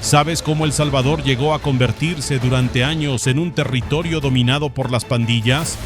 ¿Sabes cómo El Salvador llegó a convertirse durante años en un territorio dominado por las pandillas?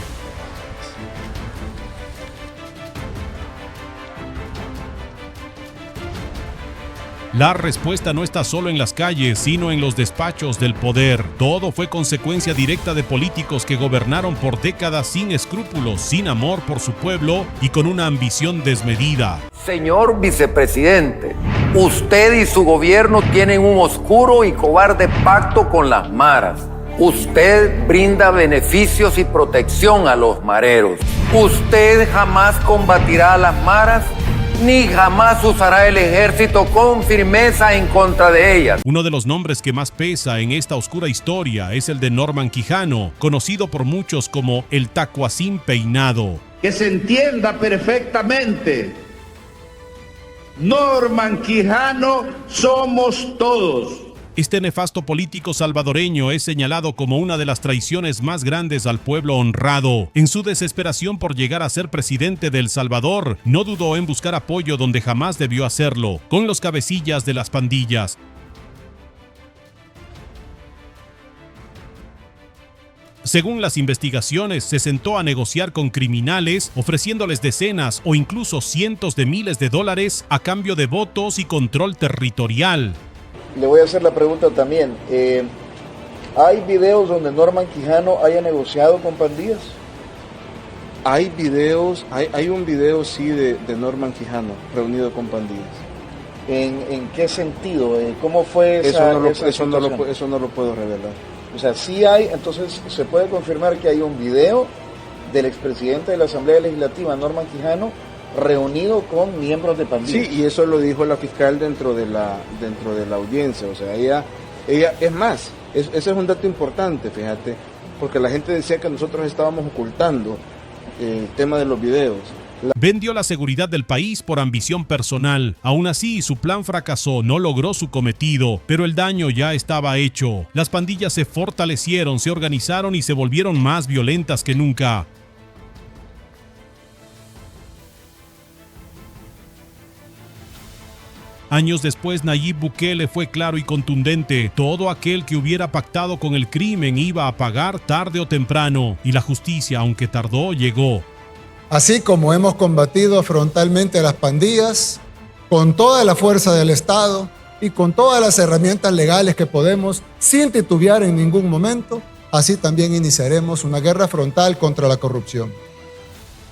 La respuesta no está solo en las calles, sino en los despachos del poder. Todo fue consecuencia directa de políticos que gobernaron por décadas sin escrúpulos, sin amor por su pueblo y con una ambición desmedida. Señor vicepresidente, usted y su gobierno tienen un oscuro y cobarde pacto con las maras. Usted brinda beneficios y protección a los mareros. Usted jamás combatirá a las maras ni jamás usará el ejército con firmeza en contra de ellas. Uno de los nombres que más pesa en esta oscura historia es el de Norman Quijano, conocido por muchos como el Tacuacín Peinado. Que se entienda perfectamente, Norman Quijano somos todos. Este nefasto político salvadoreño es señalado como una de las traiciones más grandes al pueblo honrado. En su desesperación por llegar a ser presidente de El Salvador, no dudó en buscar apoyo donde jamás debió hacerlo, con los cabecillas de las pandillas. Según las investigaciones, se sentó a negociar con criminales, ofreciéndoles decenas o incluso cientos de miles de dólares a cambio de votos y control territorial. Le voy a hacer la pregunta también. ¿Hay videos donde Norman Quijano haya negociado con pandillas? Hay videos, hay un video sí de Norman Quijano reunido con pandillas. ¿En qué sentido? ¿Cómo fue esa Eso no lo puedo revelar. O sea, sí hay, entonces se puede confirmar que hay un video del expresidente de la Asamblea Legislativa, Norman Quijano, reunido con miembros de pandillas. Sí, y eso lo dijo la fiscal dentro de la audiencia. O sea, ella es más, ese es un dato importante, fíjate, porque la gente decía que nosotros estábamos ocultando el tema de los videos. Vendió la seguridad del país por ambición personal. Aún así, su plan fracasó, no logró su cometido, pero el daño ya estaba hecho. Las pandillas se fortalecieron, se organizaron y se volvieron más violentas que nunca. Años después, Nayib Bukele fue claro y contundente. Todo aquel que hubiera pactado con el crimen iba a pagar tarde o temprano. Y la justicia, aunque tardó, llegó. Así como hemos combatido frontalmente a las pandillas, con toda la fuerza del Estado y con todas las herramientas legales que podemos, sin titubear en ningún momento, así también iniciaremos una guerra frontal contra la corrupción.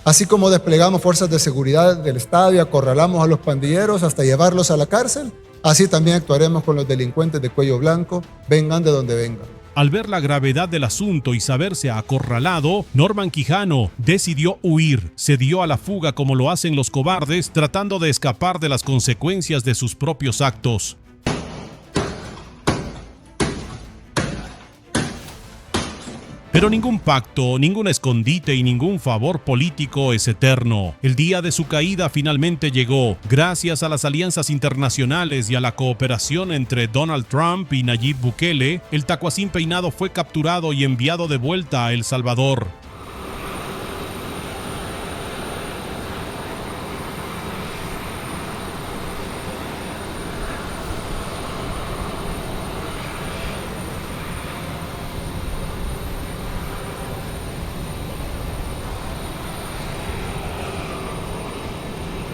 Así como desplegamos fuerzas de seguridad del Estado y acorralamos a los pandilleros hasta llevarlos a la cárcel, así también actuaremos con los delincuentes de cuello blanco, vengan de donde vengan. Al ver la gravedad del asunto y saberse acorralado, Norman Quijano decidió huir. Se dio a la fuga como lo hacen los cobardes, tratando de escapar de las consecuencias de sus propios actos. Pero ningún pacto, ningún escondite y ningún favor político es eterno. El día de su caída finalmente llegó. Gracias a las alianzas internacionales y a la cooperación entre Donald Trump y Nayib Bukele, el Tacuacín Peinado fue capturado y enviado de vuelta a El Salvador.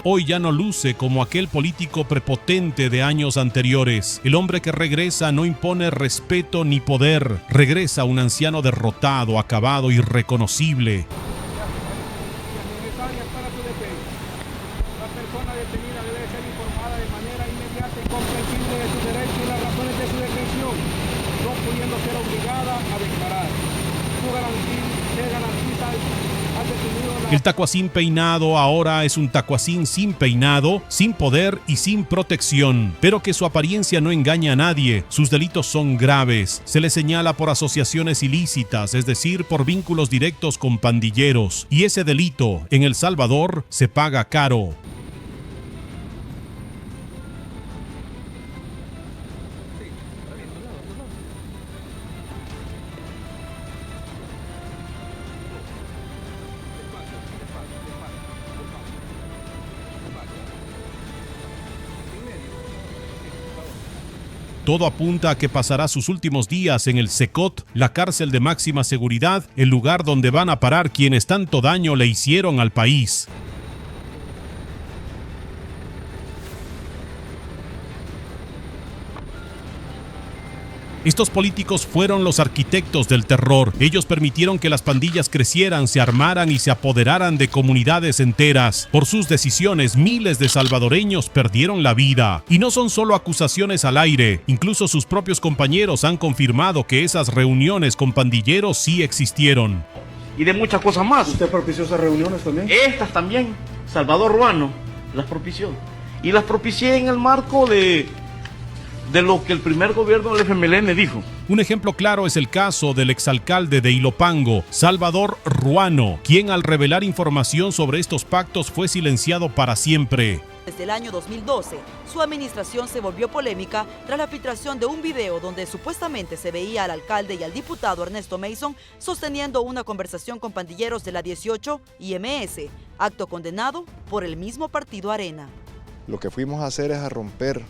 Hoy ya no luce como aquel político prepotente de años anteriores. El hombre que regresa no impone respeto ni poder. Regresa un anciano derrotado, acabado, irreconocible. La persona detenida debe ser informada de manera inmediata y comprensible de sus derechos y las razones de su detención, no pudiendo ser obligada a declarar. Su garantía se garantiza al detenido. El Tacuacín Peinado ahora es un Tacuacín sin peinado, sin poder y sin protección, pero que su apariencia no engaña a nadie. Sus delitos son graves. Se le señala por asociaciones ilícitas, es decir, por vínculos directos con pandilleros. Y ese delito en El Salvador se paga caro. Todo apunta a que pasará sus últimos días en el Secot, la cárcel de máxima seguridad, el lugar donde van a parar quienes tanto daño le hicieron al país. Estos políticos fueron los arquitectos del terror. Ellos permitieron que las pandillas crecieran, se armaran y se apoderaran de comunidades enteras. Por sus decisiones, miles de salvadoreños perdieron la vida. Y no son solo acusaciones al aire. Incluso sus propios compañeros han confirmado que esas reuniones con pandilleros sí existieron. Y de muchas cosas más. ¿Usted propició esas reuniones también? Estas también. Salvador Ruano las propició. Y las propicié en el marco de lo que el primer gobierno del FMLN dijo. Un ejemplo claro es el caso del exalcalde de Ilopango, Salvador Ruano, quien al revelar información sobre estos pactos fue silenciado para siempre. Desde el año 2012, su administración se volvió polémica tras la filtración de un video donde supuestamente se veía al alcalde y al diputado Ernesto Mason sosteniendo una conversación con pandilleros de la 18 y MS, acto condenado por el mismo partido Arena. Lo que fuimos a hacer es a romper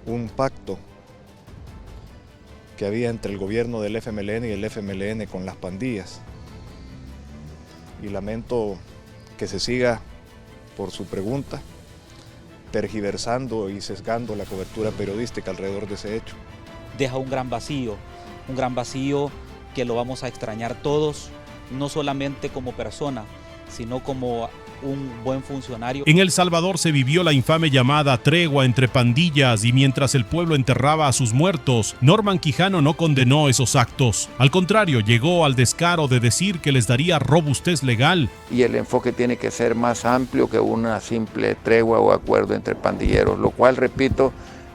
un pacto que había entre el gobierno del FMLN y el FMLN con las pandillas. Y lamento que se siga, por su pregunta, tergiversando y sesgando la cobertura periodística alrededor de ese hecho. Deja un gran vacío que lo vamos a extrañar todos, no solamente como persona, sino como un buen funcionario. En El Salvador se vivió la infame llamada tregua entre pandillas y mientras el pueblo enterraba a sus muertos, Norman Quijano no condenó esos actos. Al contrario, llegó al descaro de decir que les daría robustez legal. Y el enfoque tiene que ser más amplio que una simple tregua o acuerdo entre pandilleros, lo cual, repito,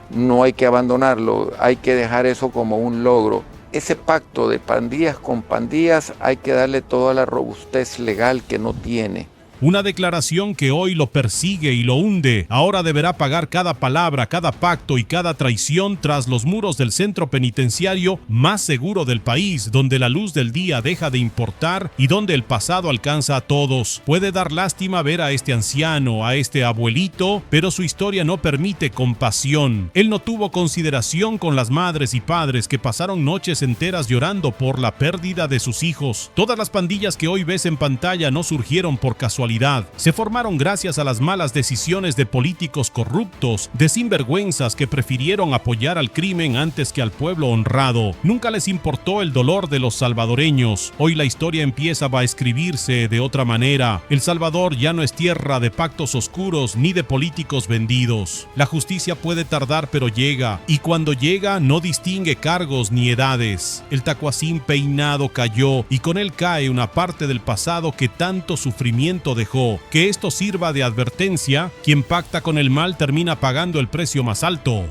no hay que abandonarlo, hay que dejar eso como un logro. Ese pacto de pandillas con pandillas hay que darle toda la robustez legal que no tiene. Una declaración que hoy lo persigue y lo hunde. Ahora deberá pagar cada palabra, cada pacto y cada traición tras los muros del centro penitenciario más seguro del país, donde la luz del día deja de importar y donde el pasado alcanza a todos. Puede dar lástima ver a este anciano, a este abuelito, pero su historia no permite compasión. Él no tuvo consideración con las madres y padres que pasaron noches enteras llorando por la pérdida de sus hijos. Todas las pandillas que hoy ves en pantalla no surgieron por casualidad. Se formaron gracias a las malas decisiones de políticos corruptos, de sinvergüenzas que prefirieron apoyar al crimen antes que al pueblo honrado. Nunca les importó el dolor de los salvadoreños. Hoy la historia empieza a escribirse de otra manera. El Salvador ya no es tierra de pactos oscuros ni de políticos vendidos. La justicia puede tardar, pero llega, y cuando llega no distingue cargos ni edades. El tacuacín peinado cayó y con él cae una parte del pasado que tanto sufrimiento dejó. Que esto sirva de advertencia: quien pacta con el mal termina pagando el precio más alto.